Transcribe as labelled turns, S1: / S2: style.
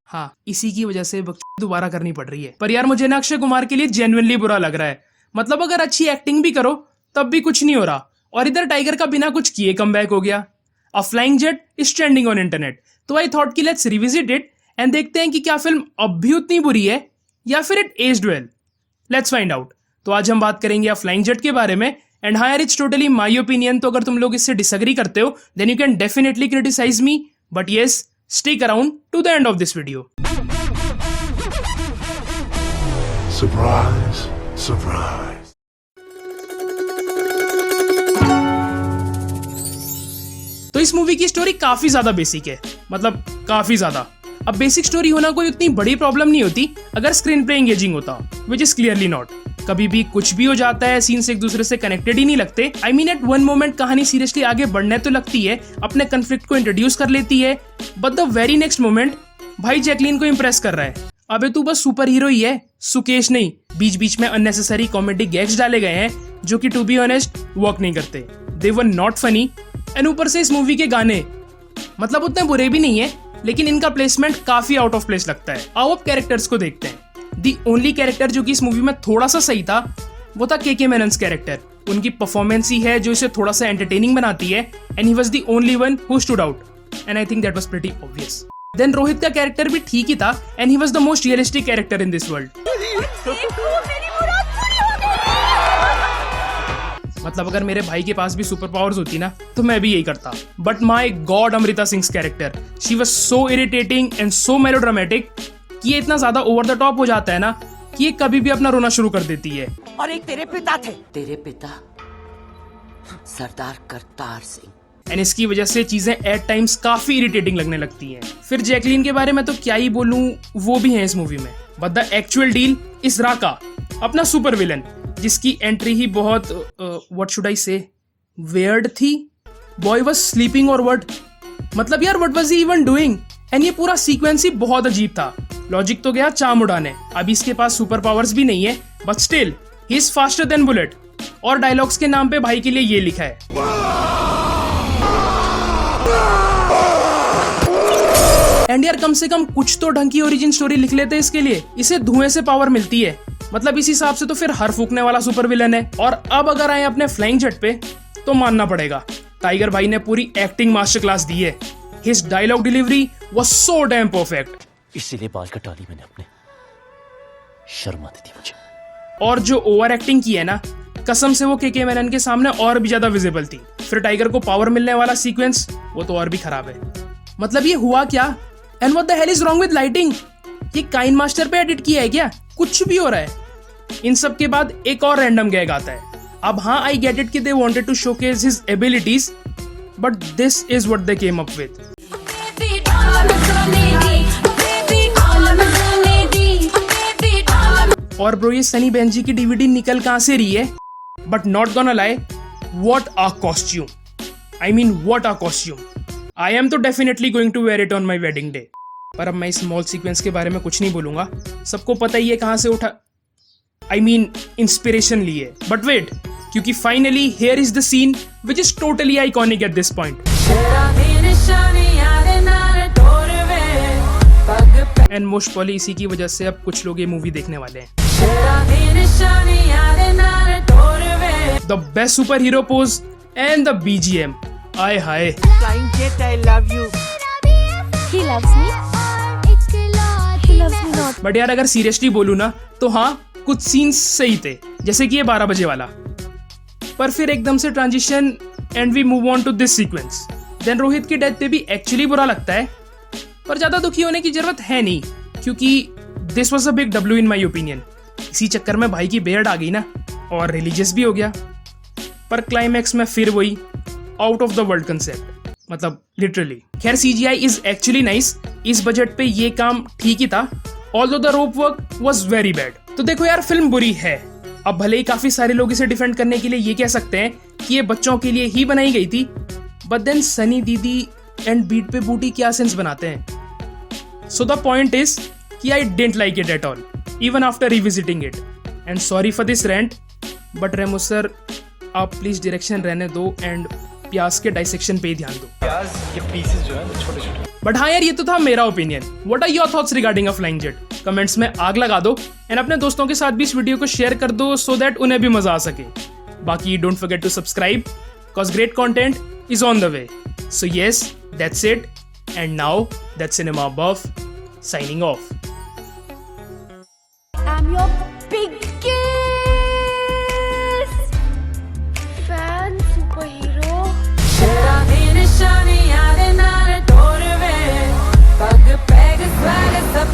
S1: हाँ, इसी की वजह से दोबारा करनी पड़ रही है। पर यार मुझे ना अक्षय कुमार के लिए जेन्युइनली बुरा लग रहा है। मतलब अगर अच्छी एक्टिंग भी करो तब भी कुछ नहीं हो रहा, और इधर टाइगर का बिना कुछ किए कमबैक हो गया। अ flying jet is trending on internet, तो आई थॉट कि लेट्स रिविजिट इट एंड देखते हैं कि क्या फिल्म अब भी उतनी बुरी है या फिर it aged well. Let's find out. तो आज हम बात करेंगे फ्लाइंग जेट के बारे में। एंड हाँ यार, इट्स टोटली माई ओपिनियन, तो अगर तुम लोग इससे डिसएग्री करते हो then you can definitely criticise me, but yes, stick around to the end of this video.
S2: Surprise, surprise.
S1: तो इस मूवी की स्टोरी काफी ज्यादा बेसिक है, मतलब काफी ज्यादा। अब बेसिक स्टोरी होना कोई उतनी बड़ी प्रॉब्लम नहीं होती अगर स्क्रीन प्ले एंगेजिंग होता, विच इज क्लियरली नॉट। कभी भी कुछ भी हो जाता है, सीन्स एक दूसरे से कनेक्टेड ही नहीं लगते। I mean at one moment कहानी सीरियसली आगे बढ़ने तो लगती है, अपने कन्फ्लिक्ट को इंट्रोड्यूस कर लेती है, but the very next moment भाई जैकलीन को इम्प्रेस कर रहा है। अबे तू बस सुपर हीरो ही है, सुकेश नहीं। बीच बीच में अननेसेसरी कॉमेडी गैग्स डाले गए हैं जो कि टू बी ऑनेस्ट वर्क नहीं करते, दे वर नॉट फनी। एंड ऊपर से इस मूवी के गाने मतलब उतने बुरे भी नहीं है, लेकिन इनका प्लेसमेंट काफी आउट ऑफ प्लेस लगता है। आओ अब कैरेक्टर्स को देखते हैं। दी ओनली कैरेक्टर जो कि इस मूवी में थोड़ा सा सही था वो था के मेनन्स कैरेक्टर। उनकी परफॉर्मेंस ही है जो इसे थोड़ा सा एंटरटेनिंग बनाती है, and he was the only one who stood out, and I think that was pretty obvious. Then Rohit का कैरेक्टर भी ठीक ही था, and he was the most realistic character in this world. मतलब अगर मेरे भाई के पास भी सुपर पावर्स होती ना तो मैं भी यही करता। But my God, Amrita Singh character, she was so irritating and so melodramatic कि ये इतना ज्यादा ओवर द टॉप हो जाता है ना कि ये कभी भी अपना रोना शुरू कर देती है।
S3: और एक तेरे पिता थे, तेरे पिता सरदार करतार सिंह।
S1: एंड इसकी वजह से चीजें एट टाइम्स काफी इरिटेटिंग लगने लगती हैं। फिर जैकलीन के बारे में तो क्या ही बोलूं, वो भी है इस मूवी में। But the actual deal is Raka, अपना सुपर विलन, जिसकी एंट्री ही बहुत what should I say weird थी। बॉय वाज स्लीपिंग और व्हाट, मतलब यार what was he even doing. And ये पूरा सीक्वेंस ही बहुत अजीब था। लॉजिक तो गया चाम उड़ाने, अभी इसके पास सुपर पावर्स भी नहीं है, but still he is faster than bullet. और डायलॉग्स के नाम पे भाई के लिए ये लिखा है। एंड यार कम से कम कुछ तो ढंग की ओरिजिन स्टोरी लिख लेते इसके लिए। इसे धुएं से पावर मिलती है, मतलब इस हिसाब से तो फिर हर फूकने वाला सुपर विलन है। और अब अगर आए अपने फ्लाइंग जेट पे तो मानना पड़ेगा टाइगर भाई ने पूरी एक्टिंग मास्टर क्लास दी है। His dialogue delivery was so damn perfect.
S4: इसीलिए बाल कटा ली मैंने अपने, शर्म आती थी मुझे।
S1: और जो ओवर एक्टिंग की है ना, कसम से वो के मेनन के सामने और भी ज्यादा विजिबल थी। फिर टाइगर को पावर मिलने वाला सीक्वेंस वो तो और भी खराब है। मतलब ये हुआ क्या? And what the hell is wrong with lighting? ये काइन मास्टर पे एडिट किया है क्या? कुछ भी हो रहा है। इन सब के बाद एक और रैंडम गैग आता है। अब हाँ, आई गेट इट कि they wanted to showcase his abilities, but this is what they came up with. और ब्रो ये सनी बेंजी की डीवीडी निकल कहां से रही है? But not gonna lie, what a costume, I mean what a costume. I am तो definitely going to wear it on my wedding day. पर अब मैं इस मॉल सीक्वेंस के बारे में कुछ नहीं बोलूंगा, सबको पता ही है कहां से उठा, आई मीन इंस्पिरेशन ली है। बट वेट, क्योंकि finally here is the scene which is totally iconic at this point. And most probably इसी की वजह से अब कुछ लोग ये मूवी देखने वाले हैं। The best super hero pose and the BGM, आए हाय।
S3: Flying jet, I love you.
S5: He loves me. He loves me not.
S1: But यार अगर सीरियसली बोलूं ना तो हाँ, कुछ सीन्स सही थे, जैसे कि ये 12 बजे वाला। पर फिर एकदम से transition and we move on to this sequence. Then Rohit की डेथ पे भी एक्चुअली बुरा लगता है, पर ज्यादा दुखी होने की जरूरत है नहीं, क्योंकि this was a big W in my opinion. इसी चक्कर में भाई की बेयर्ड आ गई ना, और रिलीजियस भी हो गया। पर क्लाइमैक्स में फिर वही out of the world concept, मतलब लिटरली। खैर CGI इज एक्चुअली नाइस, इस बजट पे ये काम ठीक ही था, although the rope work was very bad. तो देखो यार, फिल्म बुरी है। अब भले ही काफी सारे लोग इसे डिफेंड करने के लिए ये कह सकते हैं कि ये बच्चों के लिए ही बनाई गई थी, बट देन सनी दीदी एंड बीट पे बूटी क्या सेंस बनाते हैं? सो द पॉइंट इज कि I didn't like it at all, even after revisiting it. And sorry for this rent, but Remo sir आप प्लीज डायरेक्शन रहने दो एंड प्याज के डाइसेक्शन पे ही ध्यान दो।
S2: प्याज के पीसेस जो है वो छोटे छोटे।
S1: बट हाँ यार, ये तो था मेरा opinion. What are your thoughts regarding a flying jet? Comments में आग लगा दो एंड अपने दोस्तों के साथ भी इस वीडियो को शेयर कर दो सो दैट उन्हें भी मजा आ सके। बाकी don't forget to subscribe because great content is on the way. So yes, that's it. And now, that's Cinema Buff signing off.